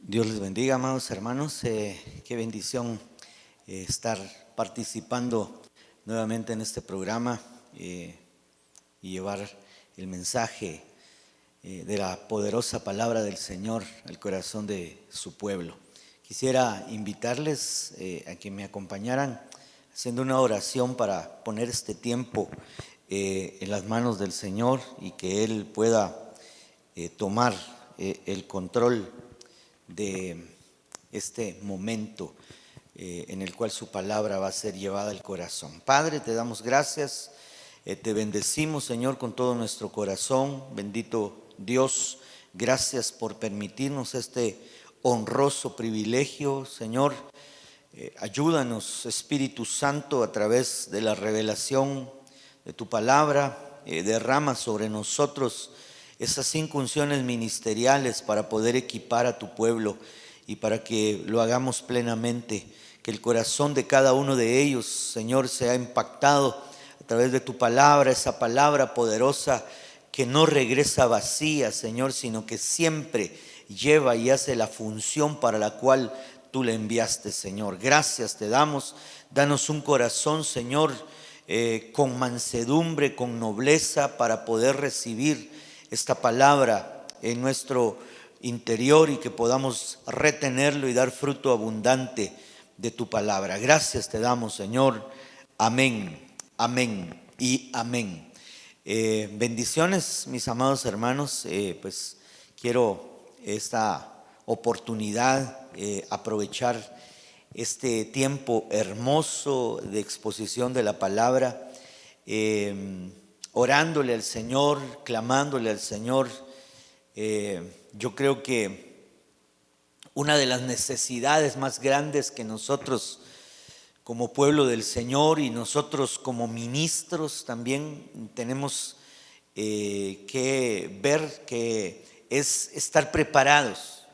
Dios les bendiga, amados hermanos. Qué bendición estar participando nuevamente en este programa y llevar el mensaje de la poderosa palabra del Señor al corazón de su pueblo. Quisiera invitarles a que me acompañaran haciendo una oración para poner este tiempo en las manos del Señor y que Él pueda tomar el control de este momento en el cual su palabra va a ser llevada al corazón. Padre, te damos gracias, te bendecimos, Señor, con todo nuestro corazón. Bendito Dios, gracias por permitirnos este honroso privilegio, Señor. Ayúdanos, Espíritu Santo, a través de la revelación de tu palabra, derrama sobre nosotros esas 5 unciones ministeriales para poder equipar a tu pueblo y para que lo hagamos plenamente, que el corazón de cada uno de ellos, Señor, sea impactado a través de tu palabra, esa palabra poderosa que no regresa vacía, Señor, sino que siempre lleva y hace la función para la cual tú le enviaste, Señor. Gracias te damos, danos un corazón, Señor, con mansedumbre, con nobleza, para poder recibir esta palabra en nuestro interior y que podamos retenerlo y dar fruto abundante de tu palabra. Gracias te damos, Señor. Amén, amén y amén. Bendiciones, mis amados hermanos. Pues quiero esta oportunidad, aprovechar este tiempo hermoso de exposición de la palabra, orándole al Señor, clamándole al Señor. Yo creo que una de las necesidades más grandes que nosotros como pueblo del Señor y nosotros como ministros también tenemos que ver, que es estar preparados,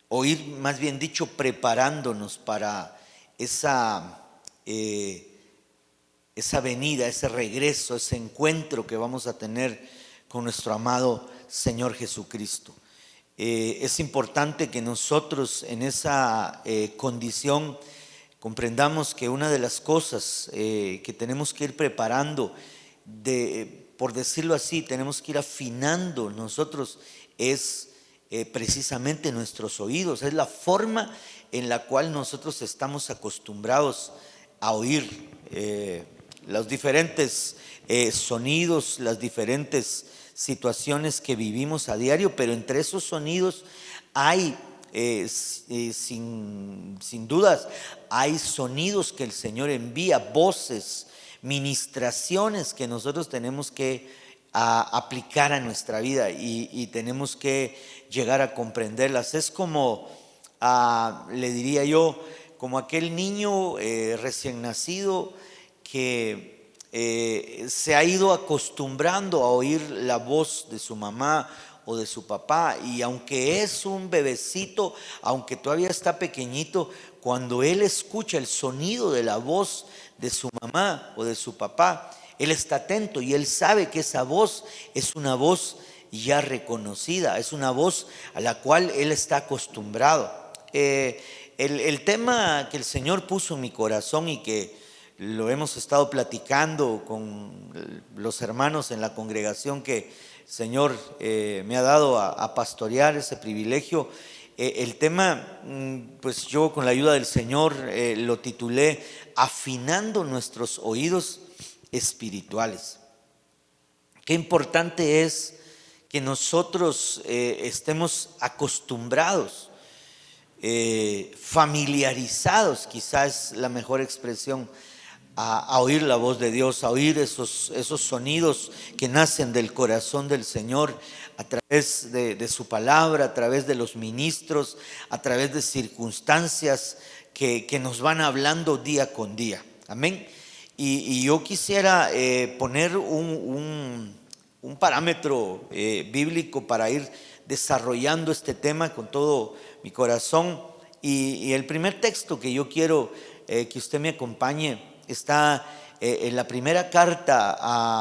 o ir, más bien dicho, preparándonos para esa venida, ese regreso, ese encuentro que vamos a tener con nuestro amado Señor Jesucristo. Es importante que nosotros en esa condición comprendamos que una de las cosas que tenemos que ir preparando, por decirlo así, tenemos que ir afinando nosotros, es precisamente nuestros oídos. Es la forma en la cual nosotros estamos acostumbrados a oír los diferentes sonidos, las diferentes situaciones que vivimos a diario, pero entre esos sonidos hay, sin dudas, hay sonidos que el Señor envía, voces, ministraciones que nosotros tenemos que aplicar a nuestra vida y tenemos que llegar a comprenderlas. Es como, le diría yo, como aquel niño recién nacido que se ha ido acostumbrando a oír la voz de su mamá o de su papá, y aunque es un bebecito, aunque todavía está pequeñito, cuando él escucha el sonido de la voz de su mamá o de su papá, él está atento y él sabe que esa voz es una voz ya reconocida, es una voz a la cual él está acostumbrado. El tema que el Señor puso en mi corazón y que lo hemos estado platicando con los hermanos en la congregación que el Señor me ha dado a pastorear, ese privilegio. El tema, pues yo con la ayuda del Señor lo titulé Afinando nuestros oídos espirituales. Qué importante es que nosotros estemos acostumbrados, familiarizados, quizás es la mejor expresión, a oír la voz de Dios, a oír esos sonidos que nacen del corazón del Señor a través de su palabra, a través de los ministros, a través de circunstancias que nos van hablando día con día. Amén. Y yo quisiera poner un parámetro bíblico para ir desarrollando este tema con todo mi corazón. Y el primer texto que yo quiero que usted me acompañe está en la primera carta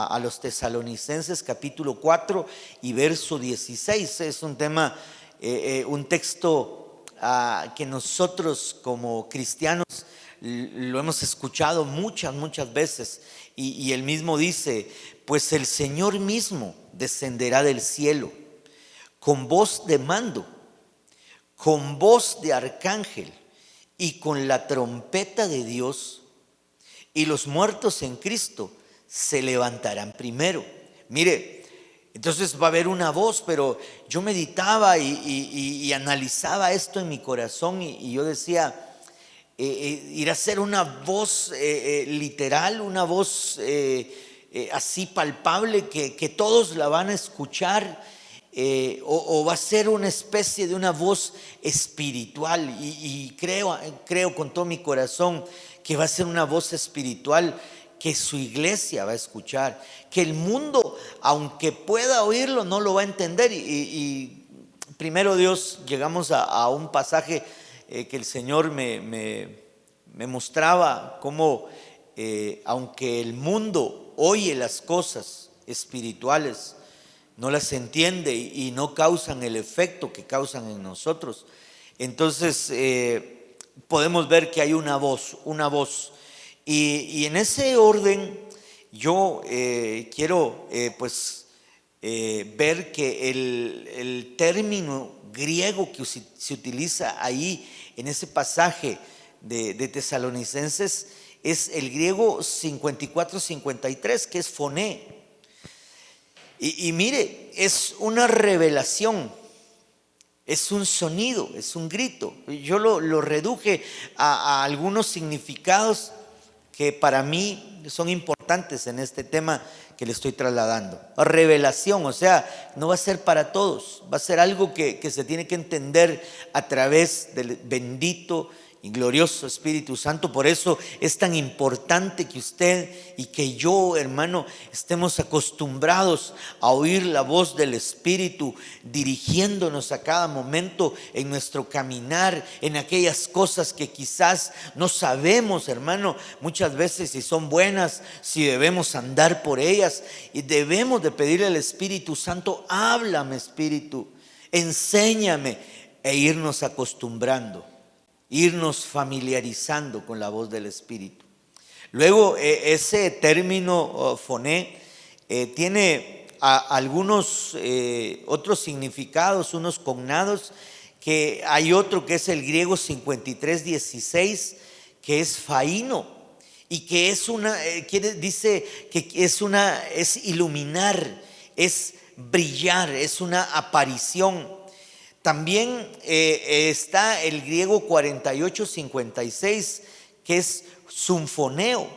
a los Tesalonicenses, capítulo 4 y verso 16. Es un tema, un texto que nosotros como cristianos lo hemos escuchado muchas veces, y él mismo dice: pues el Señor mismo descenderá del cielo con voz de mando, con voz de arcángel y con la trompeta de Dios, y los muertos en Cristo se levantarán primero. Mire, entonces va a haber una voz, pero yo meditaba y analizaba esto en mi corazón, y yo decía, ir a ser una voz literal, una voz así palpable, que todos la van a escuchar, o va a ser una especie de una voz espiritual, y creo con todo mi corazón que va a ser una voz espiritual que su iglesia va a escuchar, que el mundo, aunque pueda oírlo, no lo va a entender. Y primero Dios, llegamos a un pasaje que el Señor me mostraba cómo, aunque el mundo oye las cosas espirituales, no las entiende y no causan el efecto que causan en nosotros. Entonces podemos ver que hay una voz. Y en ese orden yo quiero ver que el término griego que se utiliza ahí en ese pasaje de Tesalonicenses es el griego 54-53, que es foné. Y mire, es una revelación, es un sonido, es un grito. Yo lo reduje a algunos significados que para mí son importantes en este tema que le estoy trasladando. Revelación, o sea, no va a ser para todos, va a ser algo que se tiene que entender a través del bendito y glorioso Espíritu Santo. Por eso es tan importante que usted y que yo, hermano, estemos acostumbrados a oír la voz del Espíritu dirigiéndonos a cada momento en nuestro caminar, en aquellas cosas que quizás no sabemos, hermano, muchas veces si son buenas, si debemos andar por ellas, y debemos de pedirle al Espíritu Santo: háblame, Espíritu, enséñame, e irnos acostumbrando, irnos familiarizando con la voz del Espíritu. Luego ese término foné tiene algunos otros significados, unos cognados, que hay otro que es el griego 53-16, que es faíno, y que es dice que es iluminar, es brillar, es una aparición. También está el griego 48-56, que es sinfoneo,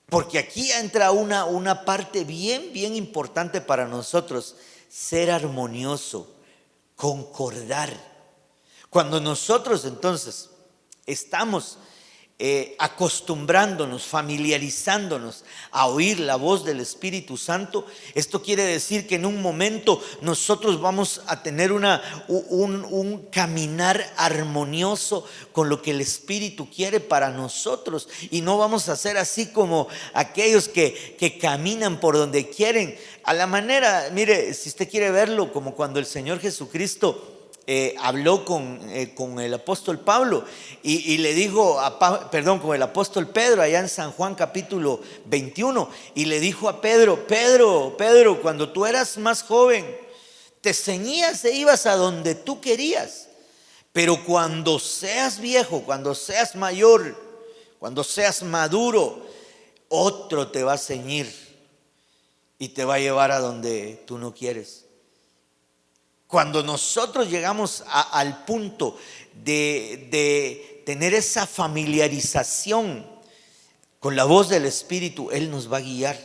porque aquí entra una parte bien importante para nosotros: ser armonioso, concordar. Cuando nosotros entonces estamos acostumbrándonos, familiarizándonos a oír la voz del Espíritu Santo, esto quiere decir que en un momento nosotros vamos a tener un caminar armonioso con lo que el Espíritu quiere para nosotros, y no vamos a ser así como aquellos que caminan por donde quieren, a la manera, mire, si usted quiere verlo, como cuando el Señor Jesucristo habló con el apóstol Pablo y le dijo con el apóstol Pedro allá en San Juan capítulo 21, y le dijo a Pedro: Pedro, cuando tú eras más joven te ceñías e ibas a donde tú querías, pero cuando seas viejo, cuando seas mayor, cuando seas maduro, otro te va a ceñir y te va a llevar a donde tú no quieres. Cuando nosotros llegamos al punto de tener esa familiarización con la voz del Espíritu, Él nos va a guiar.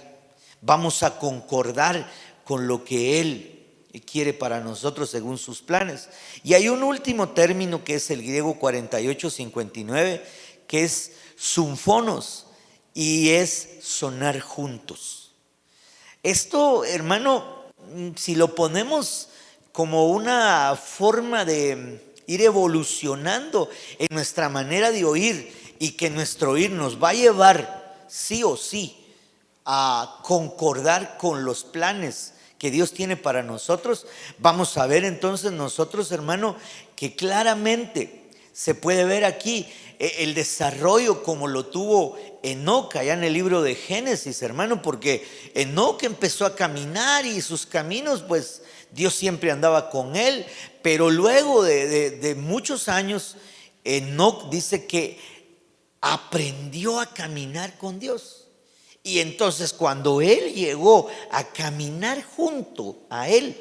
Vamos a concordar con lo que Él quiere para nosotros según sus planes. Y hay un último término que es el griego 48-59, que es sinfonos, y es sonar juntos. Esto, hermano, si lo ponemos como una forma de ir evolucionando en nuestra manera de oír, y que nuestro oír nos va a llevar sí o sí a concordar con los planes que Dios tiene para nosotros, vamos a ver entonces nosotros, hermano, que claramente se puede ver aquí el desarrollo como lo tuvo Enoc allá en el libro de Génesis, hermano, porque Enoc empezó a caminar y sus caminos, pues Dios siempre andaba con él, pero luego de muchos años, Enoc dice que aprendió a caminar con Dios. Y entonces cuando él llegó a caminar junto a él,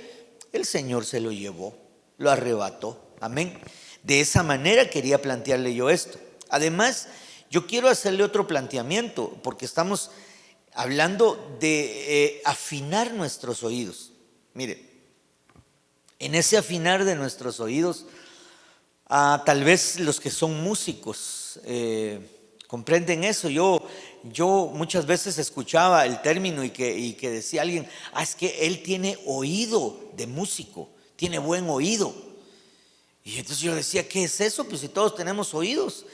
el Señor se lo llevó, lo arrebató. Amén. De esa manera quería plantearle yo esto. Además, yo quiero hacerle otro planteamiento, porque estamos hablando de afinar nuestros oídos. Mire, en ese afinar de nuestros oídos, tal vez los que son músicos comprenden eso. Yo muchas veces escuchaba el término y que decía alguien, es que él tiene oído de músico, tiene buen oído. Y entonces yo decía, ¿qué es eso? Pues si todos tenemos oídos.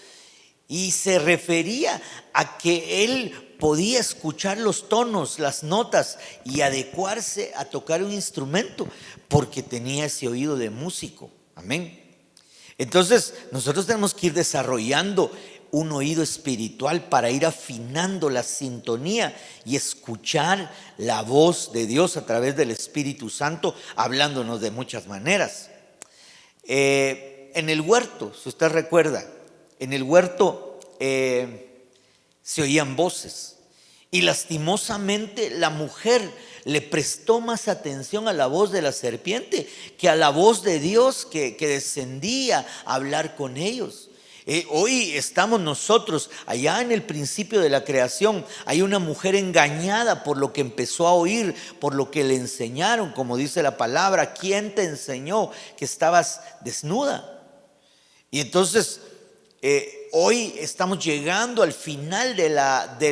Y se refería a que él podía escuchar los tonos, las notas y adecuarse a tocar un instrumento porque tenía ese oído de músico. Amén. Entonces nosotros tenemos que ir desarrollando un oído espiritual para ir afinando la sintonía y escuchar la voz de Dios a través del Espíritu Santo, hablándonos de muchas maneras. En el huerto, si usted recuerda, en el huerto se oían voces y lastimosamente la mujer le prestó más atención a la voz de la serpiente que a la voz de Dios que descendía a hablar con ellos. Hoy estamos nosotros allá en el principio de la creación. Hay una mujer engañada por lo que empezó a oír, por lo que le enseñaron, como dice la palabra. ¿Quién te enseñó que estabas desnuda? Y entonces hoy estamos llegando al final de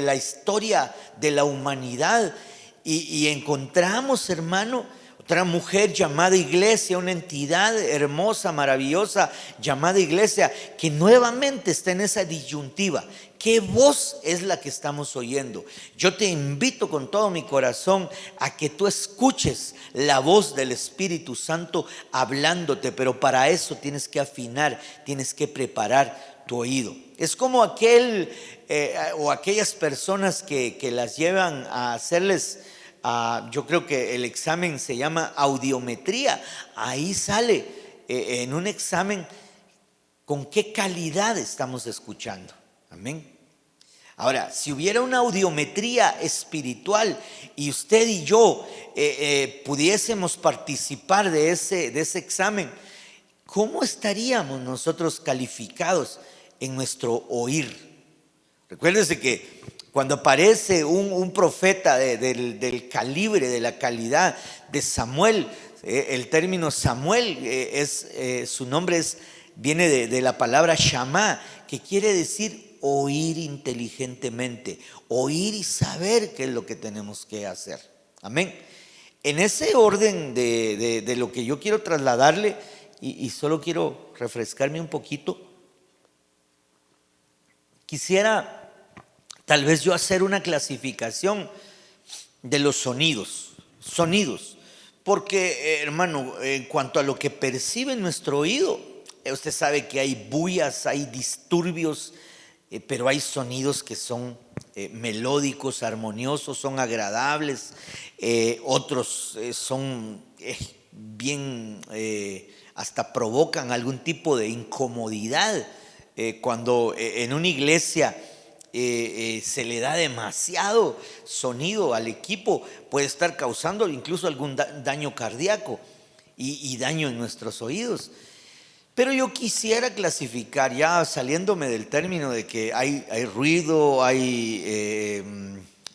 la historia de la humanidad y encontramos, hermano, otra mujer llamada iglesia, una entidad hermosa, maravillosa llamada iglesia, que nuevamente está en esa disyuntiva. ¿Qué voz es la que estamos oyendo? Yo te invito con todo mi corazón a que tú escuches la voz del Espíritu Santo hablándote, pero para eso tienes que afinar, tienes que preparar tu oído. Es como aquellas personas que las llevan a hacerles, yo creo que el examen se llama audiometría. Ahí sale en un examen con qué calidad estamos escuchando. Amén. Ahora, si hubiera una audiometría espiritual y usted y yo pudiésemos participar de ese examen, ¿cómo estaríamos nosotros calificados en nuestro oír? Recuérdese que cuando aparece un profeta del calibre, de la calidad de Samuel, el término Samuel su nombre viene de la palabra Shamá, que quiere decir oír inteligentemente, oír y saber qué es lo que tenemos que hacer. Amén. En ese orden de lo que yo quiero trasladarle, y solo quiero refrescarme un poquito, quisiera tal vez yo hacer una clasificación de los sonidos, porque hermano, en cuanto a lo que percibe nuestro oído, usted sabe que hay bullas, hay disturbios, pero hay sonidos que son melódicos, armoniosos, son agradables, otros son bien, hasta provocan algún tipo de incomodidad. Cuando en una iglesia se le da demasiado sonido al equipo, puede estar causando incluso algún daño cardíaco y daño en nuestros oídos. Pero yo quisiera clasificar, ya saliéndome del término de que hay ruido, hay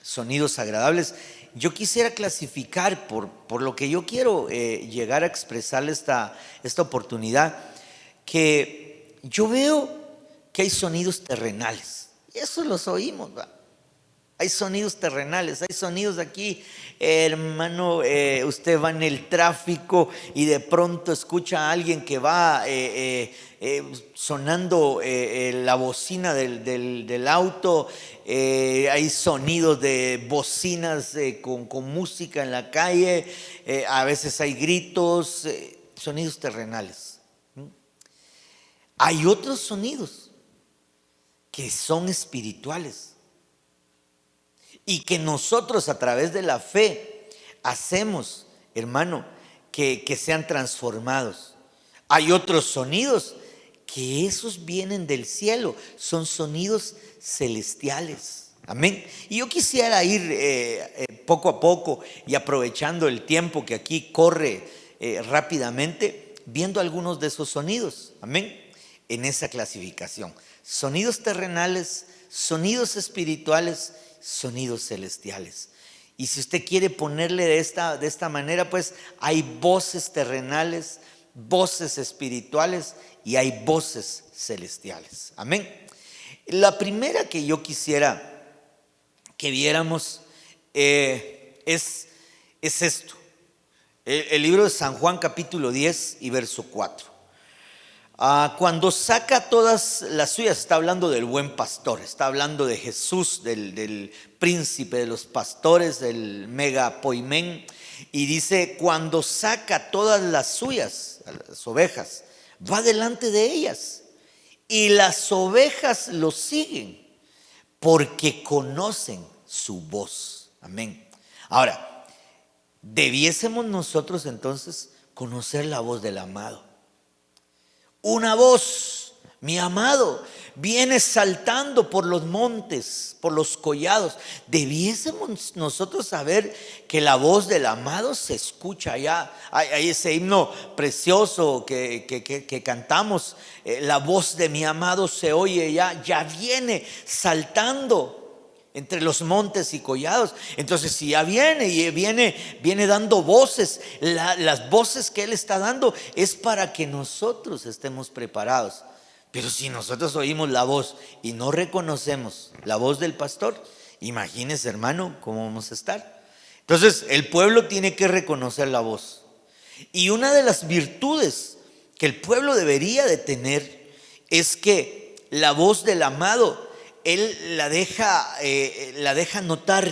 sonidos agradables, yo quisiera clasificar por lo que yo quiero llegar a expresarle esta oportunidad, que yo veo que hay sonidos terrenales. Eso los oímos, ¿va? Hay sonidos terrenales, hay sonidos aquí, hermano, usted va en el tráfico y de pronto escucha a alguien que va sonando la bocina del auto, hay sonidos de bocinas con música en la calle, a veces hay gritos, sonidos terrenales. Hay otros sonidos que son espirituales y que nosotros a través de la fe hacemos, hermano, que sean transformados. Hay otros sonidos que esos vienen del cielo, son sonidos celestiales. Amén. Y yo quisiera ir poco a poco y aprovechando el tiempo que aquí corre rápidamente, viendo algunos de esos sonidos. Amén. En esa clasificación. Sonidos terrenales, sonidos espirituales, sonidos celestiales. Y si usted quiere ponerle de esta manera, pues hay voces terrenales, voces espirituales y hay voces celestiales. Amén. La primera que yo quisiera que viéramos es esto. El libro de San Juan capítulo 10 y verso 4. Cuando saca todas las suyas, está hablando del buen pastor, está hablando de Jesús, del príncipe de los pastores, del megapoimén, y dice, cuando saca todas las suyas, las ovejas, va delante de ellas, y las ovejas lo siguen, porque conocen su voz. Amén. Ahora, debiésemos nosotros entonces conocer la voz del amado. Una voz, mi amado, viene saltando por los montes, por los collados. Debiésemos nosotros saber que la voz del amado se escucha allá. Hay ese himno precioso que cantamos. La voz de mi amado se oye ya viene saltando entre los montes y collados. Entonces si ya viene dando voces, las voces que Él está dando es para que nosotros estemos preparados. Pero si nosotros oímos la voz y no reconocemos la voz del pastor, imagínese, hermano, cómo vamos a estar. Entonces el pueblo tiene que reconocer la voz. Y una de las virtudes que el pueblo debería de tener es que la voz del amado Él la deja notar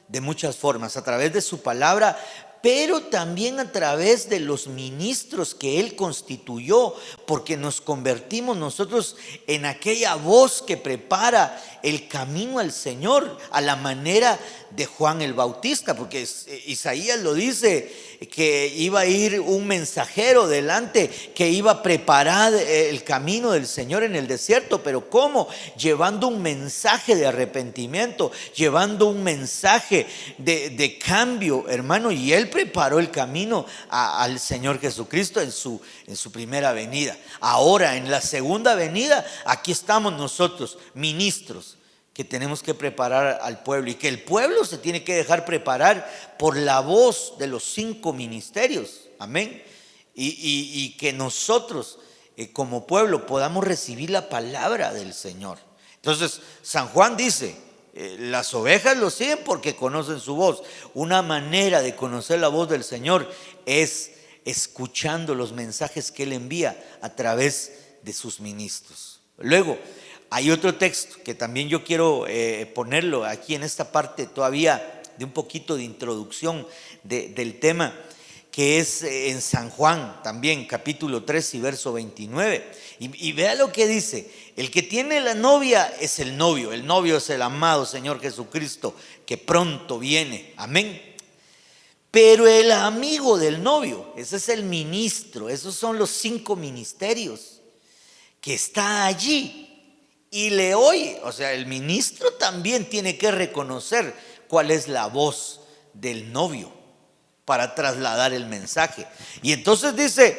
de muchas formas, a través de su palabra, pero también a través de los ministros que Él constituyó, porque nos convertimos nosotros en aquella voz que prepara el camino al Señor, a la manera de Juan el Bautista, porque Isaías lo dice, que iba a ir un mensajero delante, que iba a preparar el camino del Señor en el desierto. Pero ¿cómo? Llevando un mensaje de arrepentimiento, llevando un mensaje de cambio, hermano. Y Él preparó el camino al Señor Jesucristo en su primera venida. Ahora, en la segunda venida, aquí estamos nosotros, ministros, que tenemos que preparar al pueblo, y que el pueblo se tiene que dejar preparar por la voz de los 5 ministerios. Amén. Y que nosotros como pueblo podamos recibir la palabra del Señor. Entonces San Juan dice, las ovejas lo siguen porque conocen su voz. Una manera de conocer la voz del Señor es escuchando los mensajes que Él envía a través de sus ministros. Luego hay otro texto que también yo quiero ponerlo aquí en esta parte todavía de un poquito de introducción del tema, que es en San Juan también, capítulo 3 y verso 29. Y vea lo que dice: el que tiene la novia es el novio es el amado Señor Jesucristo, que pronto viene. Amén. Pero el amigo del novio, ese es el ministro, esos son los 5 ministerios, que está allí y le oye. O sea, el ministro también tiene que reconocer cuál es la voz del novio para trasladar el mensaje. Y entonces dice,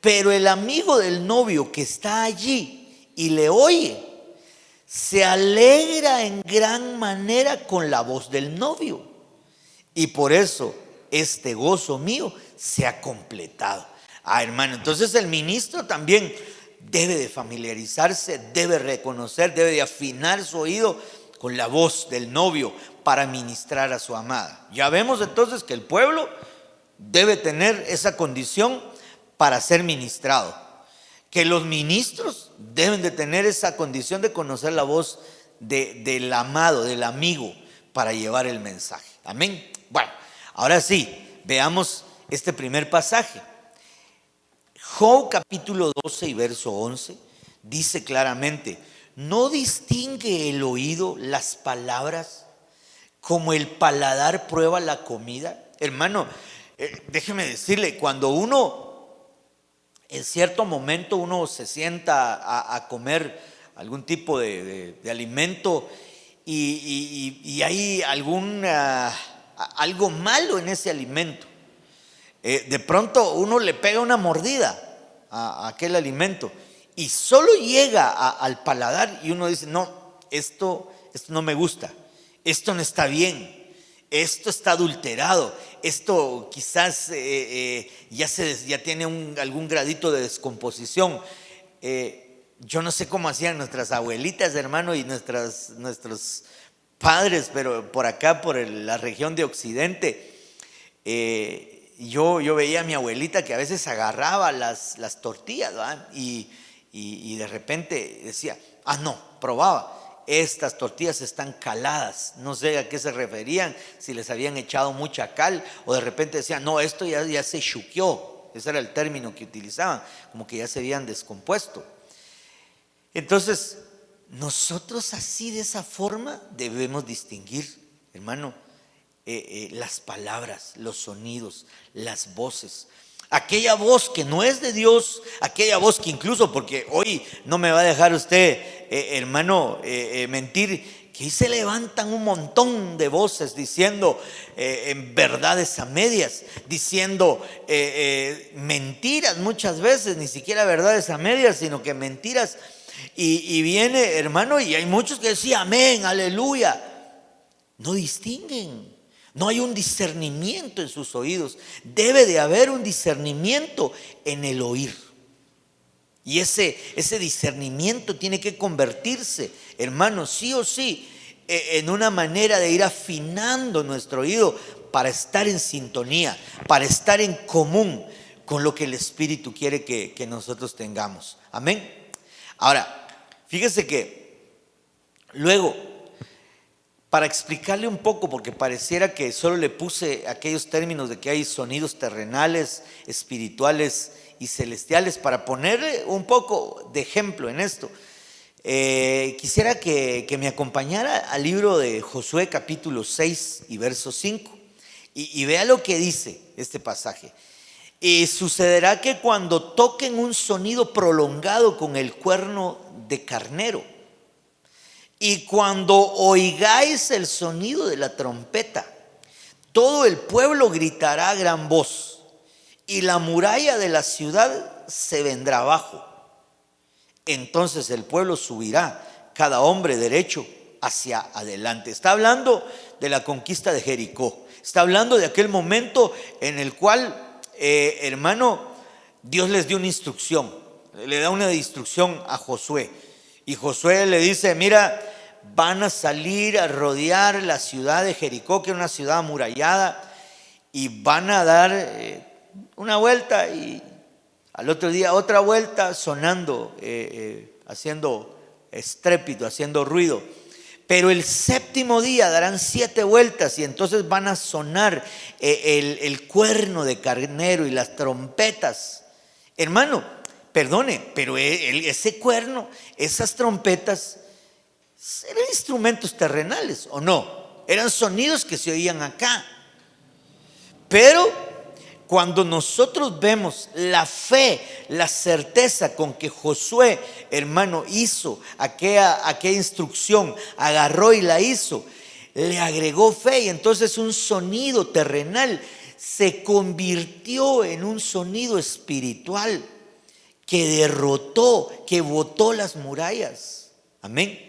pero el amigo del novio que está allí y le oye, se alegra en gran manera con la voz del novio, y por eso este gozo mío se ha completado. Hermano, entonces el ministro también debe de familiarizarse, debe reconocer, debe de afinar su oído con la voz del novio para ministrar a su amada. Ya vemos entonces que el pueblo debe tener esa condición para ser ministrado, que los ministros deben de tener esa condición de conocer la voz del amado, del amigo, para llevar el mensaje. Amén. Bueno, ahora sí, veamos este primer pasaje. Job capítulo 12 y verso 11 dice claramente: ¿no distingue el oído las palabras como el paladar prueba la comida? Hermano, déjeme decirle, cuando uno en cierto momento uno se sienta a comer algún tipo de alimento y hay algo malo en ese alimento, de pronto uno le pega una mordida a aquel alimento y solo llega al paladar y uno dice: no, esto no me gusta, esto no está bien, esto está adulterado, esto quizás ya tiene algún gradito de descomposición. Yo no sé cómo hacían nuestras abuelitas, hermano, y nuestros padres, pero por acá, por la región de Occidente, yo veía a mi abuelita que a veces agarraba las tortillas, ¿verdad? Y de repente decía: no, probaba, estas tortillas están caladas. No sé a qué se referían, si les habían echado mucha cal, o de repente decían: no, esto ya se chuqueó. Ese era el término que utilizaban, como que ya se habían descompuesto. Entonces, nosotros así, de esa forma, debemos distinguir, hermano, las palabras, los sonidos, las voces. Aquella voz que no es de Dios, aquella voz que incluso, porque hoy no me va a dejar usted, hermano, mentir, que ahí se levantan un montón de voces diciendo verdades a medias, diciendo mentiras muchas veces, ni siquiera verdades a medias, sino que mentiras. Y viene, hermano, y hay muchos que decían amén, aleluya. No distinguen. No hay un discernimiento en sus oídos. Debe de haber un discernimiento en el oír. Y ese discernimiento tiene que convertirse, hermano, sí o sí, en una manera de ir afinando nuestro oído para estar en sintonía, para estar en común con lo que el Espíritu quiere que nosotros tengamos. Amén. Ahora, fíjese que luego, para explicarle un poco, porque pareciera que solo le puse aquellos términos de que hay sonidos terrenales, espirituales y celestiales, para ponerle un poco de ejemplo en esto, quisiera que me acompañara al libro de Josué capítulo 6 y verso 5 y vea lo que dice este pasaje. Y sucederá que cuando toquen un sonido prolongado con el cuerno de carnero, y cuando oigáis el sonido de la trompeta, todo el pueblo gritará a gran voz, y la muralla de la ciudad se vendrá abajo. Entonces el pueblo subirá, cada hombre derecho hacia adelante. Está hablando de la conquista de Jericó. Está hablando de aquel momento en el cual, hermano, Dios les dio una instrucción. Le da una instrucción a Josué. Y Josué le dice: mira, van a salir a rodear la ciudad de Jericó, que es una ciudad amurallada, y van a dar una vuelta y al otro día otra vuelta, sonando, haciendo estrépito, haciendo ruido. Pero el séptimo día darán 7 vueltas y entonces van a sonar el cuerno de carnero y las trompetas. Hermano, perdone, pero ese cuerno, esas trompetas, eran instrumentos terrenales, ¿o no? Eran sonidos que se oían acá. Pero cuando nosotros vemos la fe, la certeza con que Josué, hermano, hizo aquella instrucción, agarró y la hizo, le agregó fe, y entonces un sonido terrenal se convirtió en un sonido espiritual que derrotó, que botó las murallas. Amén.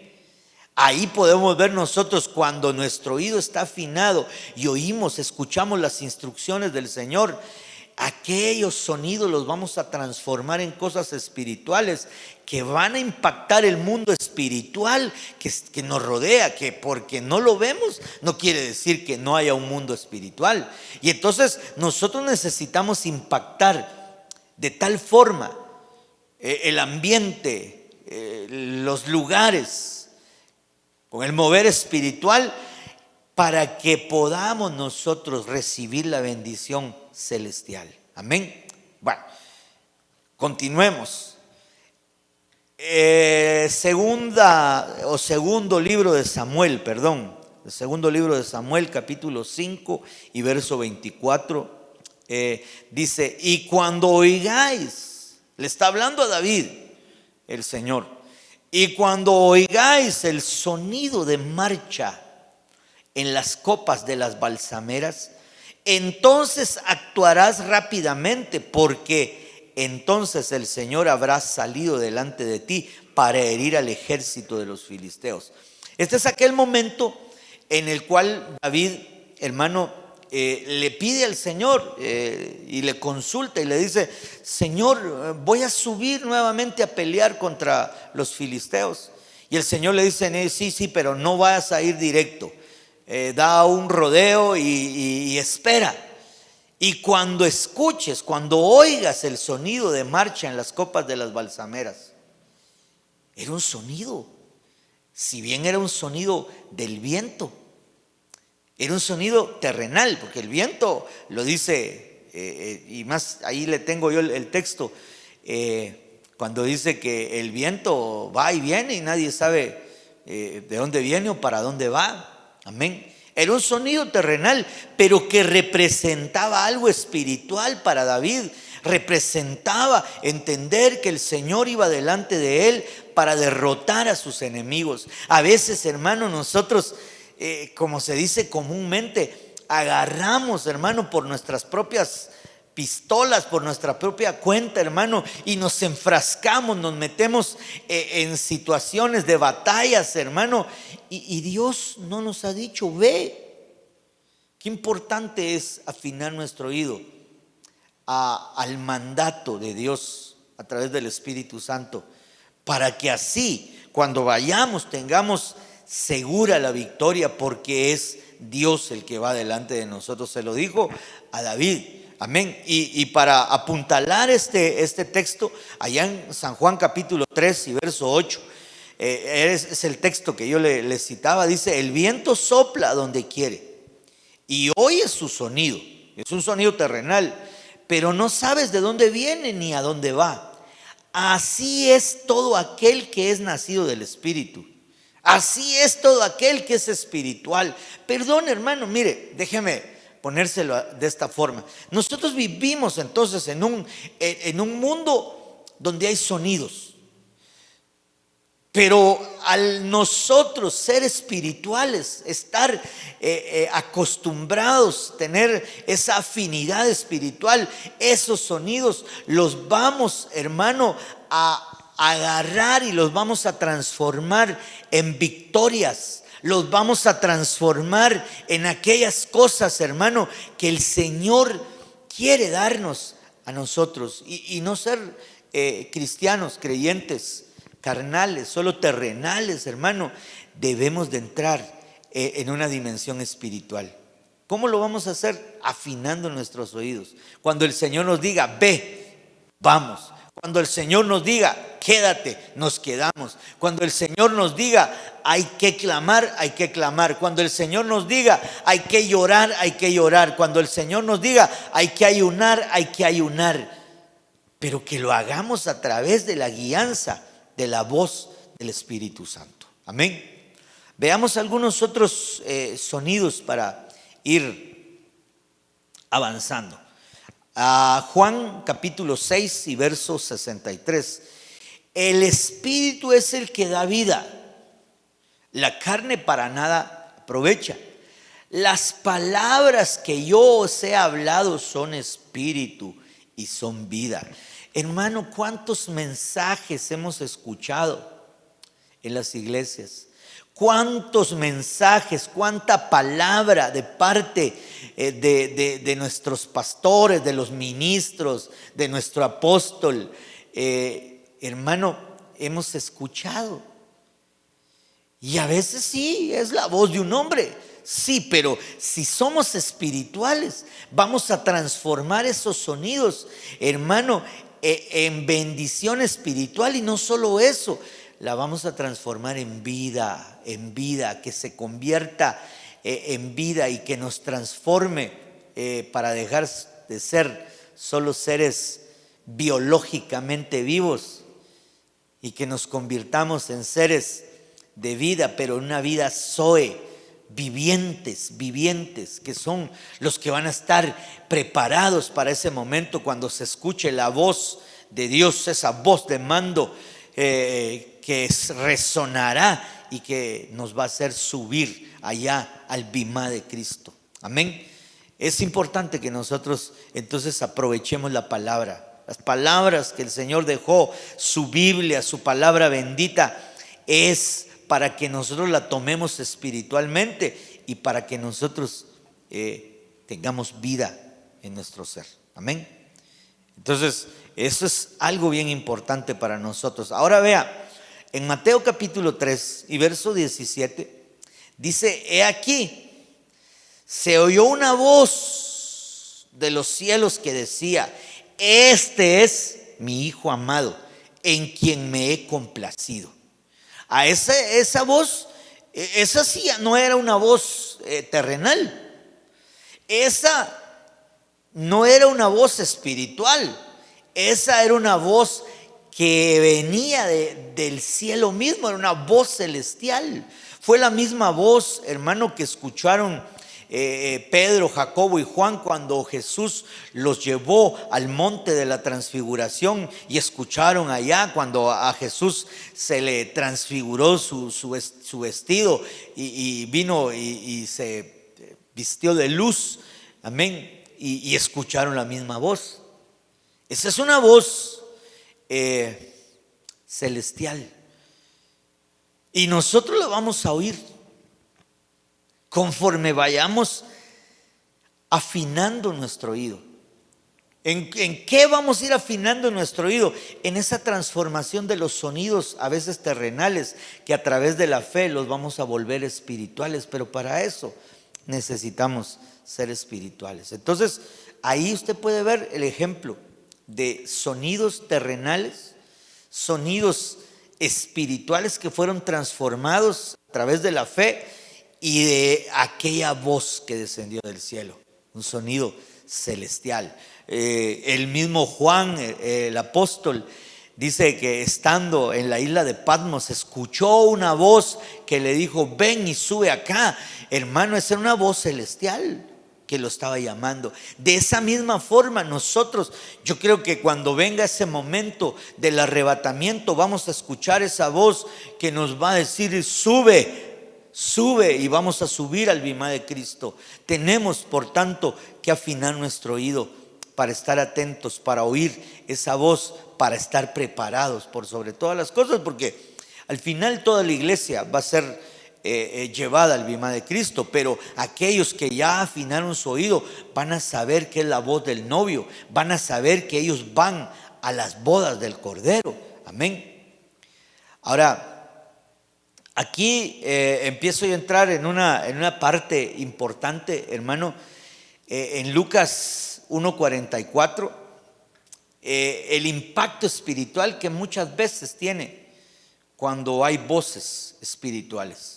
Ahí podemos ver nosotros cuando nuestro oído está afinado y oímos, escuchamos las instrucciones del Señor. aquellos sonidos los vamos a transformar en cosas espirituales que van a impactar el mundo espiritual que nos rodea, que porque no lo vemos no quiere decir que no haya un mundo espiritual. Y entonces nosotros necesitamos impactar de tal forma el ambiente, los lugares, con el mover espiritual, para que podamos nosotros recibir la bendición celestial. Amén. Bueno, continuemos. Segundo libro de Samuel, el segundo libro de Samuel, capítulo 5 y verso 24, dice: y cuando oigáis, le está hablando a David el Señor, y cuando oigáis el sonido de marcha en las copas de las balsameras, entonces actuarás rápidamente, porque entonces el Señor habrá salido delante de ti para herir al ejército de los filisteos. Este es aquel momento en el cual David, hermano, le pide al Señor y le consulta y le dice: Señor, voy a subir nuevamente a pelear contra los filisteos. Y el Señor le dice: sí, pero no vayas a ir directo. Da un rodeo y espera. Y cuando escuches, cuando oigas el sonido de marcha en las copas de las balsameras, era un sonido, si bien era un sonido del viento, era un sonido terrenal, porque el viento lo dice, y más ahí le tengo yo el texto, cuando dice que el viento va y viene y nadie sabe de dónde viene o para dónde va. Amén. Era un sonido terrenal, pero que representaba algo espiritual para David. Representaba entender que el Señor iba delante de él para derrotar a sus enemigos. A veces, hermano, nosotros, como se dice comúnmente, agarramos, hermano, por nuestras propias pistolas, por nuestra propia cuenta, hermano, y nos enfrascamos, nos metemos en situaciones de batallas, hermano, y Dios no nos ha dicho: ve. Qué importante es afinar nuestro oído al mandato de Dios a través del Espíritu Santo, para que así, cuando vayamos, tengamos segura la victoria, porque es Dios el que va delante de nosotros. Se lo dijo a David. Amén. Y para apuntalar este texto, allá en San Juan capítulo 3 y verso 8, es el texto que yo le citaba. Dice: el viento sopla donde quiere y oyes su sonido. Es un sonido terrenal, pero no sabes de dónde viene ni a dónde va. Así es todo aquel que es nacido del Espíritu. Así es todo aquel que es espiritual. Perdón, hermano, mire, déjeme ponérselo de esta forma. Nosotros vivimos entonces en un mundo donde hay sonidos, pero al nosotros ser espirituales, estar acostumbrados, tener esa afinidad espiritual, esos sonidos los vamos, hermano, a agarrar y los vamos a transformar en victorias. Los vamos a transformar en aquellas cosas, hermano, que el Señor quiere darnos a nosotros. Y no ser cristianos, creyentes, carnales, solo terrenales, hermano. Debemos de entrar en una dimensión espiritual. ¿Cómo lo vamos a hacer? Afinando nuestros oídos. Cuando el Señor nos diga: ve, vamos. Cuando el Señor nos diga: quédate, nos quedamos. Cuando el Señor nos diga: hay que clamar, hay que clamar. Cuando el Señor nos diga: hay que llorar, hay que llorar. Cuando el Señor nos diga: hay que ayunar, hay que ayunar. Pero que lo hagamos a través de la guianza de la voz del Espíritu Santo. Amén. Veamos algunos otros sonidos para ir avanzando. Juan capítulo 6 y verso 63. El Espíritu es el que da vida, la carne para nada aprovecha. Las palabras que yo os he hablado son espíritu y son vida. Hermano, ¿cuántos mensajes hemos escuchado en las iglesias? Cuántos mensajes, cuánta palabra de parte de nuestros pastores, de los ministros, de nuestro apóstol, hermano, hemos escuchado. Y a veces sí, es la voz de un hombre, sí, pero si somos espirituales, vamos a transformar esos sonidos, hermano, en bendición espiritual. Y no solo eso, la vamos a transformar en vida, que se convierta en vida y que nos transforme para dejar de ser solo seres biológicamente vivos y que nos convirtamos en seres de vida, pero una vida zoe, vivientes, que son los que van a estar preparados para ese momento cuando se escuche la voz de Dios, esa voz de mando que resonará y que nos va a hacer subir allá al bimá de Cristo. Amén. Es importante que nosotros entonces aprovechemos la palabra, las palabras que el Señor dejó, su Biblia, su palabra bendita, es para que nosotros la tomemos espiritualmente y para que nosotros tengamos vida en nuestro ser. Amén. Entonces, eso es algo bien importante para nosotros. Ahora vea, en Mateo capítulo 3 y verso 17, dice: he aquí, se oyó una voz de los cielos que decía: este es mi Hijo amado, en quien me he complacido. A esa voz, esa sí no era una voz terrenal. Esa no era una voz espiritual. Esa era una voz que venía del cielo mismo, era una voz celestial. Fue la misma voz, hermano, que escucharon Pedro, Jacobo y Juan cuando Jesús los llevó al monte de la transfiguración, y escucharon allá cuando a Jesús se le transfiguró su vestido y vino y se vistió de luz. Amén. Y escucharon la misma voz. Esa es una voz celestial, y nosotros la vamos a oír conforme vayamos afinando nuestro oído. ¿En qué vamos a ir afinando nuestro oído? En esa transformación de los sonidos, a veces terrenales, que a través de la fe los vamos a volver espirituales. Pero para eso necesitamos ser espirituales. Entonces, ahí usted puede ver el ejemplo de sonidos terrenales, sonidos espirituales que fueron transformados a través de la fe, y de aquella voz que descendió del cielo, un sonido celestial. El mismo Juan, el apóstol, dice que estando en la isla de Patmos escuchó una voz que le dijo: ven y sube acá. Hermano, esa era una voz celestial que lo estaba llamando. De esa misma forma nosotros, yo creo que cuando venga ese momento del arrebatamiento, vamos a escuchar esa voz que nos va a decir: sube, y vamos a subir al bimá de Cristo. Tenemos, por tanto, que afinar nuestro oído para estar atentos, para oír esa voz, para estar preparados por sobre todas las cosas, porque al final toda la iglesia va a ser llevada al bimá de Cristo, pero aquellos que ya afinaron su oído van a saber que es la voz del novio, van a saber que ellos van a las bodas del Cordero. Amén. Ahora, aquí empiezo yo a entrar en una parte importante, hermano. En Lucas 1:44, el impacto espiritual que muchas veces tiene cuando hay voces espirituales.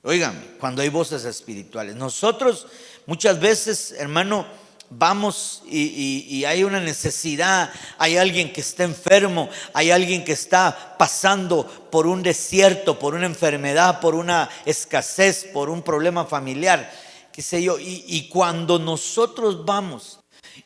Óigame, cuando hay voces espirituales, nosotros muchas veces, hermano, vamos y hay una necesidad, hay alguien que está enfermo, hay alguien que está pasando por un desierto, por una enfermedad, por una escasez, por un problema familiar, qué sé yo, y cuando nosotros vamos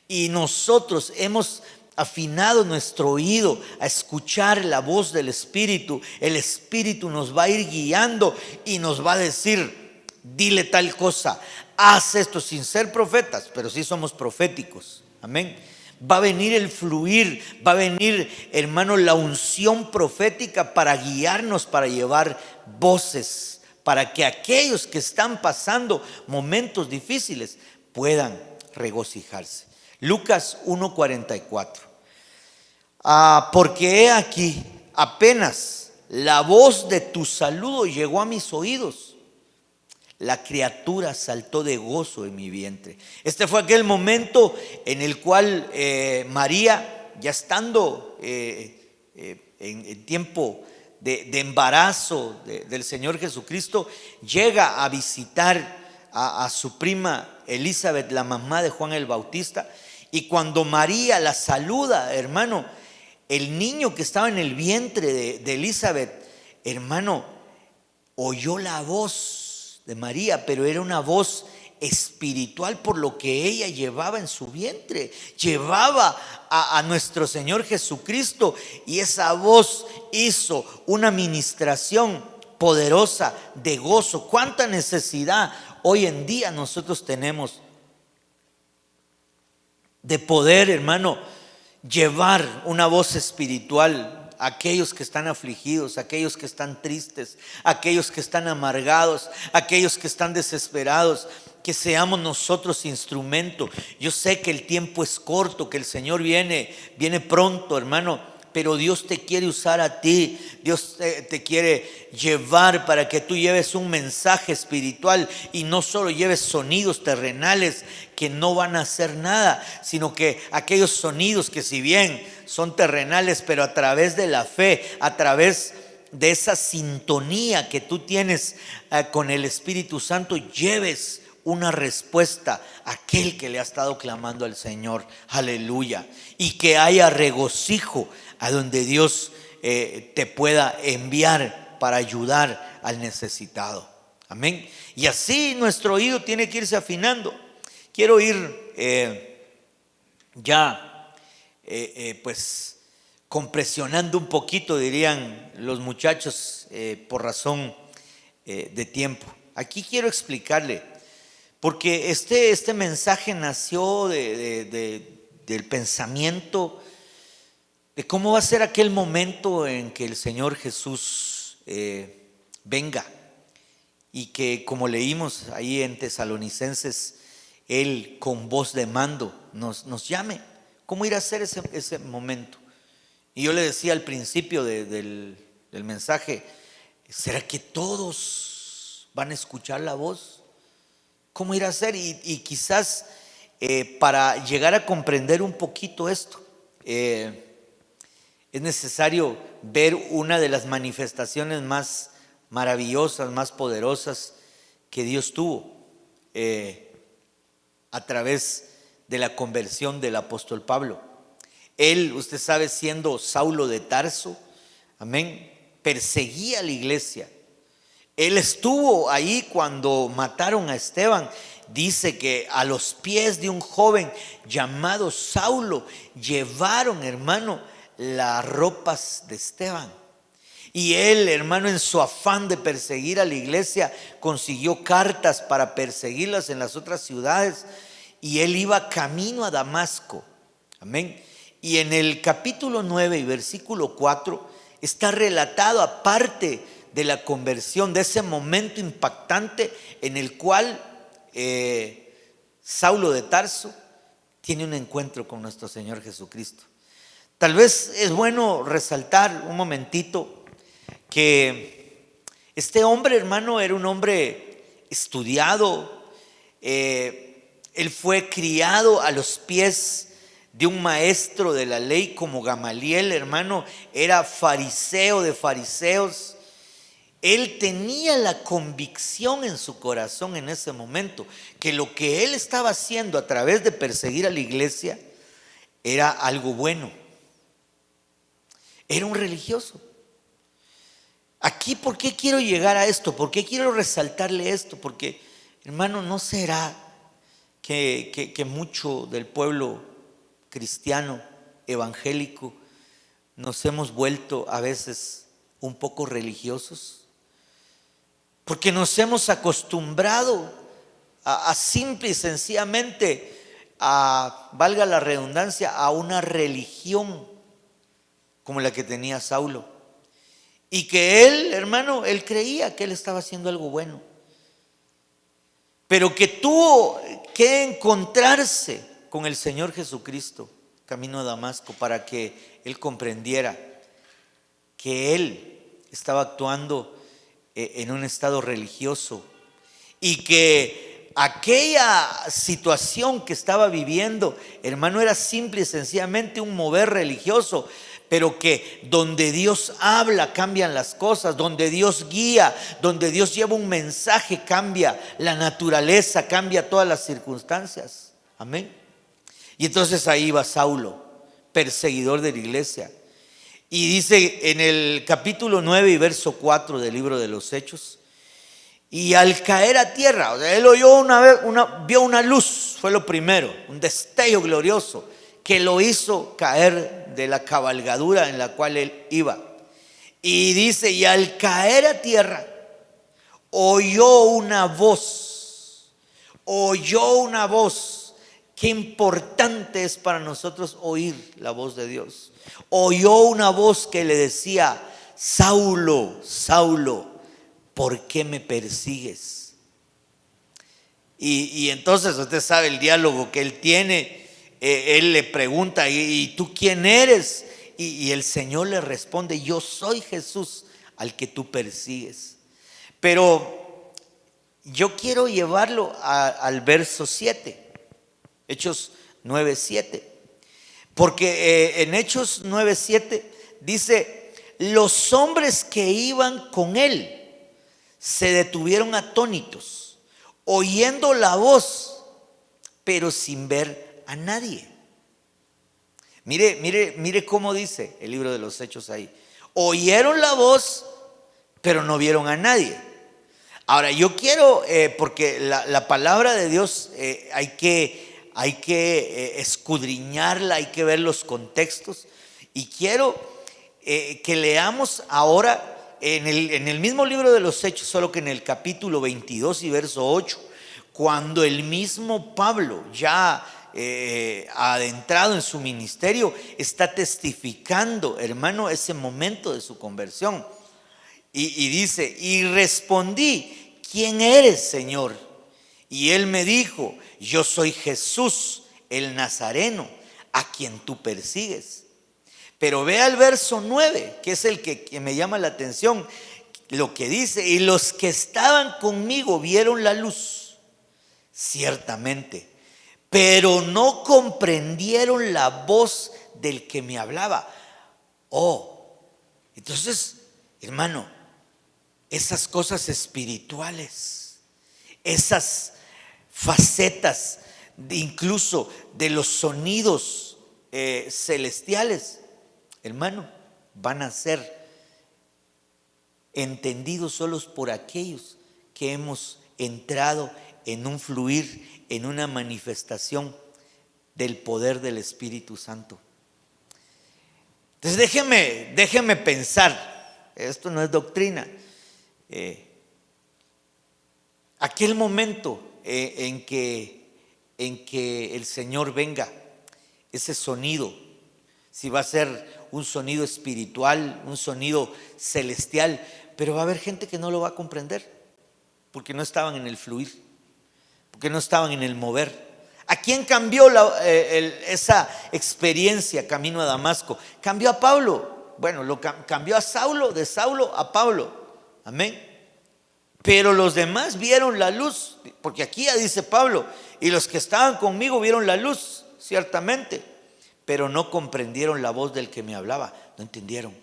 y nosotros hemos afinado nuestro oído a escuchar la voz del Espíritu, el Espíritu nos va a ir guiando y nos va a decir: dile tal cosa, haz esto, sin ser profetas, pero sí somos proféticos. Amén. Va a venir el fluir, va a venir, hermano, la unción profética para guiarnos, para llevar voces, para que aquellos que están pasando momentos difíciles puedan regocijarse. Lucas 1:44. Porque he aquí, apenas la voz de tu saludo llegó a mis oídos, la criatura saltó de gozo en mi vientre. Este fue aquel momento en el cual María, ya estando en tiempo de embarazo del Señor Jesucristo, llega a visitar a su prima Elizabeth, la mamá de Juan el Bautista. Y cuando María la saluda, hermano, el niño que estaba en el vientre de Elizabeth, hermano, oyó la voz de María, pero era una voz espiritual por lo que ella llevaba en su vientre. Llevaba a nuestro Señor Jesucristo, y esa voz hizo una ministración poderosa de gozo. ¿Cuánta necesidad hoy en día nosotros tenemos de poder, hermano, llevar una voz espiritual a aquellos que están afligidos, a aquellos que están tristes, a aquellos que están amargados, a aquellos que están desesperados? Que seamos nosotros instrumento. Yo sé que el tiempo es corto, que el Señor viene pronto, hermano, pero Dios te quiere usar a ti. Dios te quiere llevar para que tú lleves un mensaje espiritual y no solo lleves sonidos terrenales que no van a hacer nada, sino que aquellos sonidos que, si bien son terrenales, pero a través de la fe, a través de esa sintonía que tú tienes con el Espíritu Santo, lleves una respuesta a aquel que le ha estado clamando al Señor. Aleluya. Y que haya regocijo a donde Dios te pueda enviar para ayudar al necesitado. Amén. Y así nuestro oído tiene que irse afinando. Quiero ir pues compresionando un poquito, dirían los muchachos, por razón de tiempo. Aquí quiero explicarle, porque este mensaje nació del pensamiento de cómo va a ser aquel momento en que el Señor Jesús venga, y que, como leímos ahí en Tesalonicenses, Él con voz de mando nos llame. ¿Cómo irá a ser ese momento? Y yo le decía al principio del mensaje, ¿será que todos van a escuchar la voz? ¿Cómo irá a ser? Y quizás para llegar a comprender un poquito esto, es necesario ver una de las manifestaciones más maravillosas, más poderosas que Dios tuvo a través de la conversión del apóstol Pablo. Él, usted sabe, siendo Saulo de Tarso, amén, perseguía a la iglesia. Él estuvo ahí cuando mataron a Esteban. Dice que a los pies de un joven llamado Saulo llevaron, hermano, las ropas de Esteban. Y él, hermano, en su afán de perseguir a la iglesia, consiguió cartas para perseguirlas en las otras ciudades. Y él iba camino a Damasco. Amén. Y en el capítulo 9 y versículo 4 está relatado, aparte de la conversión, de ese momento impactante en el cual Saulo de Tarso tiene un encuentro con nuestro Señor Jesucristo. Tal vez es bueno resaltar un momentito que este hombre, hermano, era un hombre estudiado. Él fue criado a los pies de un maestro de la ley como Gamaliel, hermano. Era fariseo de fariseos. Él tenía la convicción en su corazón en ese momento que lo que él estaba haciendo a través de perseguir a la iglesia era algo bueno. Era un religioso. Aquí, ¿por qué quiero llegar a esto? ¿Por qué quiero resaltarle esto? Porque, hermano, ¿no será que mucho del pueblo cristiano, evangélico, nos hemos vuelto a veces un poco religiosos? Porque nos hemos acostumbrado a simple y sencillamente valga la redundancia, a una religión como la que tenía Saulo. Y que él, hermano, él creía que él estaba haciendo algo bueno, pero que tuvo que encontrarse con el Señor Jesucristo camino a Damasco para que él comprendiera que él estaba actuando en un estado religioso y que aquella situación que estaba viviendo, hermano, era simple y sencillamente un mover religioso, pero que donde Dios habla cambian las cosas, donde Dios guía, donde Dios lleva un mensaje cambia la naturaleza, cambia todas las circunstancias. Amén. Y entonces ahí va Saulo, perseguidor de la iglesia. Y dice en el capítulo 9 y verso 4 del libro de los Hechos: y al caer a tierra, o sea, él oyó vio una luz, fue lo primero, un destello glorioso que lo hizo caer de la cabalgadura en la cual él iba. Y dice, y al caer a tierra, oyó una voz. Qué importante es para nosotros oír la voz de Dios. Oyó una voz que le decía: Saulo, Saulo, ¿por qué me persigues? Y entonces usted sabe el diálogo que él tiene. Él le pregunta: ¿y tú quién eres? Y el Señor le responde: yo soy Jesús al que tú persigues. Pero yo quiero llevarlo al verso 7, Hechos 9:7, porque en Hechos 9:7 dice: los hombres que iban con él se detuvieron atónitos, oyendo la voz, pero sin ver a nadie. Mire cómo dice el libro de los Hechos ahí: oyeron la voz, pero no vieron a nadie. Ahora yo quiero, porque la palabra de Dios hay que escudriñarla, hay que ver los contextos, y quiero que leamos ahora en el mismo libro de los Hechos, solo que en el capítulo 22 y verso 8, cuando el mismo Pablo, ya adentrado en su ministerio, está testificando, hermano, ese momento de su conversión. Y dice: y respondí: ¿quién eres, Señor? Y él me dijo: yo soy Jesús el Nazareno, a quien tú persigues. Pero vea el verso 9, que es el que me llama la atención, lo que dice: y los que estaban conmigo vieron la luz, ciertamente, pero no comprendieron la voz del que me hablaba. Entonces, hermano, esas cosas espirituales, esas facetas incluso de los sonidos celestiales, hermano, van a ser entendidos solos por aquellos que hemos entrado en un fluir, en una manifestación del poder del Espíritu Santo. Entonces déjeme pensar, esto no es doctrina. Aquel momento en que el Señor venga, ese sonido, si va a ser un sonido espiritual, un sonido celestial, pero va a haber gente que no lo va a comprender, porque no estaban en el fluir, porque no estaban en el mover. ¿A quién cambió esa experiencia camino a Damasco? Cambió a Pablo. Bueno, cambió a Saulo, de Saulo a Pablo. Amén. Pero los demás vieron la luz, porque aquí ya dice Pablo: y los que estaban conmigo vieron la luz, ciertamente, pero no comprendieron la voz del que me hablaba. No entendieron.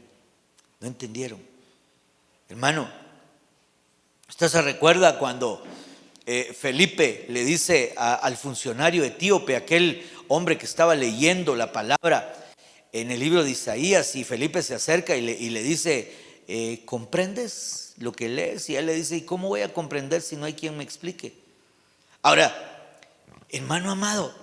Hermano, usted se recuerda cuando Felipe le dice al funcionario etíope, aquel hombre que estaba leyendo la palabra en el libro de Isaías, y Felipe se acerca y le dice: ¿comprendes lo que lees? Y él le dice: ¿y cómo voy a comprender si no hay quien me explique? Ahora, hermano amado,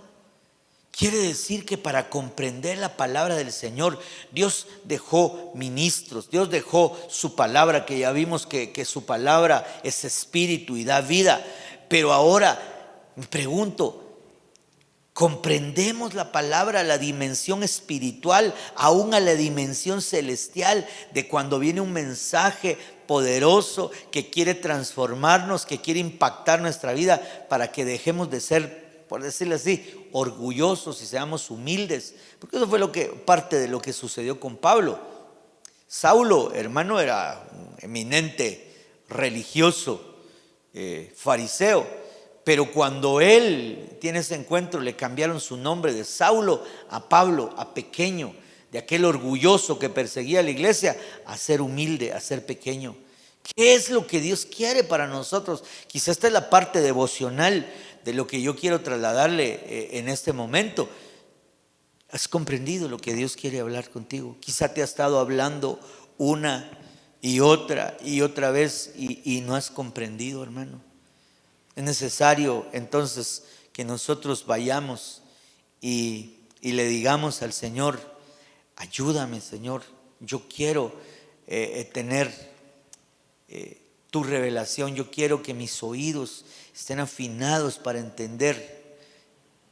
quiere decir que para comprender la palabra del Señor, Dios dejó ministros, Dios dejó su palabra, que ya vimos que su palabra es espíritu y da vida. Pero ahora me pregunto, Comprendemos la palabra, a la dimensión espiritual, aún a la dimensión celestial, de cuando viene un mensaje poderoso que quiere transformarnos, que quiere impactar nuestra vida para que dejemos de ser, por decirlo así, orgullosos y seamos humildes. Porque eso fue parte de lo que sucedió con Pablo. Saulo, hermano, era un eminente religioso, fariseo. Pero cuando él tiene ese encuentro, le cambiaron su nombre de Saulo a Pablo, a pequeño, de aquel orgulloso que perseguía a la iglesia, a ser humilde, a ser pequeño. ¿Qué es lo que Dios quiere para nosotros? Quizá esta es la parte devocional de lo que yo quiero trasladarle en este momento. ¿Has comprendido lo que Dios quiere hablar contigo? Quizá te ha estado hablando una y otra vez y no has comprendido, hermano. Es necesario entonces que nosotros vayamos y le digamos al Señor: ayúdame, Señor, yo quiero tener tu revelación, yo quiero que mis oídos estén afinados para entender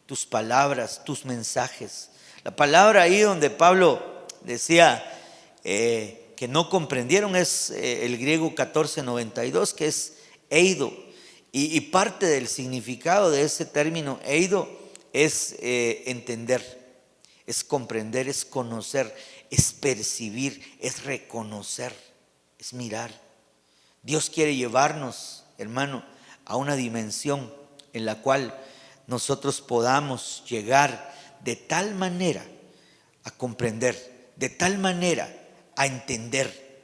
tus palabras, tus mensajes. La palabra ahí donde Pablo decía que no comprendieron es el griego 1492, que es eido. Y parte del significado de ese término eido es entender, es comprender, es conocer, es percibir, es reconocer, es mirar. Dios quiere llevarnos, hermano, a una dimensión en la cual nosotros podamos llegar de tal manera a comprender, de tal manera a entender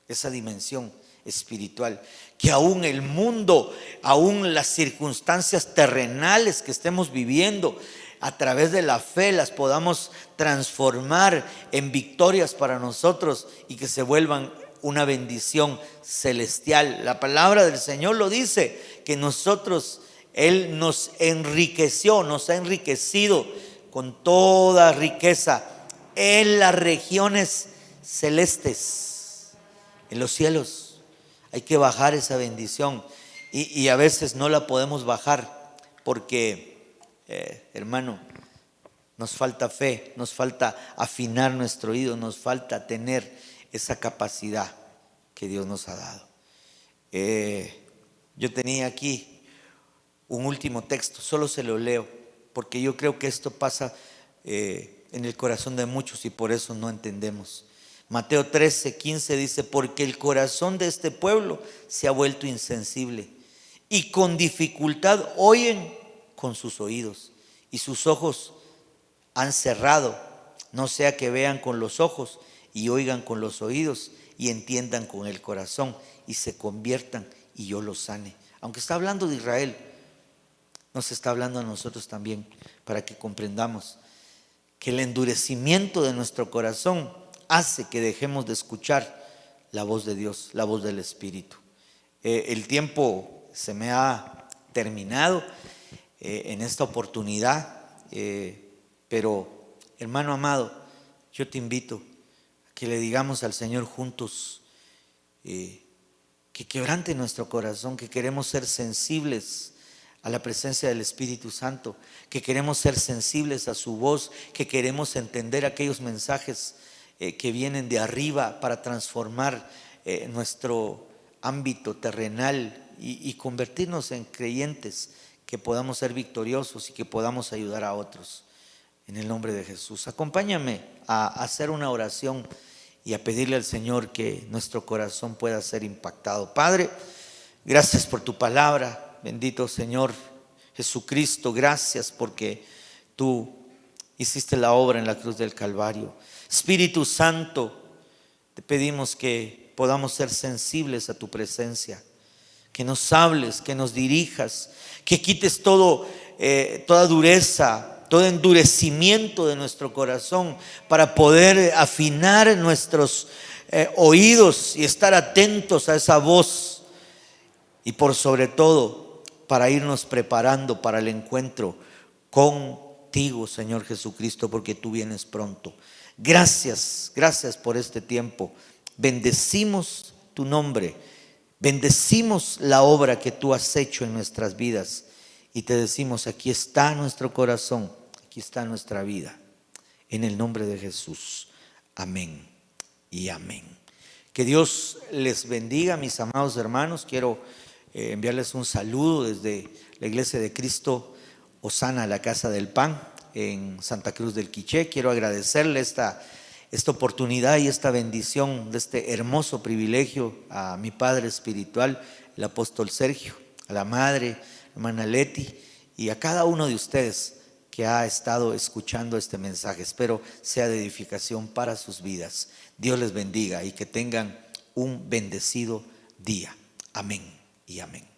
esa dimensión espiritual, que aún el mundo, aún las circunstancias terrenales que estemos viviendo, a través de la fe las podamos transformar en victorias para nosotros y que se vuelvan una bendición celestial. La palabra del Señor lo dice, que nosotros, Él nos enriqueció, nos ha enriquecido con toda riqueza en las regiones celestes, en los cielos. Hay que bajar esa bendición y a veces no la podemos bajar porque, hermano, nos falta fe, nos falta afinar nuestro oído, nos falta tener esa capacidad que Dios nos ha dado. Yo tenía aquí un último texto, solo se lo leo, porque yo creo que esto pasa en el corazón de muchos y por eso no entendemos. Mateo 13:15 dice: porque el corazón de este pueblo se ha vuelto insensible y con dificultad oyen con sus oídos y sus ojos han cerrado, no sea que vean con los ojos y oigan con los oídos y entiendan con el corazón y se conviertan y yo los sane. Aunque está hablando de Israel, nos está hablando a nosotros también, para que comprendamos que el endurecimiento de nuestro corazón hace que dejemos de escuchar la voz de Dios, la voz del Espíritu. El tiempo se me ha terminado en esta oportunidad, pero hermano amado, yo te invito a que le digamos al Señor juntos que quebrante nuestro corazón, que queremos ser sensibles a la presencia del Espíritu Santo, que queremos ser sensibles a su voz, que queremos entender aquellos mensajes que vienen de arriba para transformar nuestro ámbito terrenal y convertirnos en creyentes que podamos ser victoriosos y que podamos ayudar a otros. En el nombre de Jesús, acompáñame a hacer una oración y a pedirle al Señor que nuestro corazón pueda ser impactado. Padre, gracias por tu palabra, bendito Señor Jesucristo, gracias porque tú hiciste la obra en la cruz del Calvario. Espíritu Santo, te pedimos que podamos ser sensibles a tu presencia, que nos hables, que nos dirijas, que quites toda dureza, todo endurecimiento de nuestro corazón para poder afinar nuestros oídos y estar atentos a esa voz y por sobre todo para irnos preparando para el encuentro contigo, Señor Jesucristo, porque tú vienes pronto. Gracias por este tiempo. Bendecimos tu nombre, bendecimos la obra que tú has hecho en nuestras vidas y te decimos: aquí está nuestro corazón, aquí está nuestra vida. En el nombre de Jesús. Amén y amén. Que Dios les bendiga, mis amados hermanos. Quiero enviarles un saludo desde la Iglesia de Cristo Osana, la Casa del Pan, en Santa Cruz del Quiché. Quiero agradecerle esta oportunidad y esta bendición de este hermoso privilegio a mi padre espiritual, el apóstol Sergio, a la madre, hermana Leti, y a cada uno de ustedes que ha estado escuchando este mensaje. Espero sea de edificación para sus vidas. Dios les bendiga y que tengan un bendecido día. Amén y amén.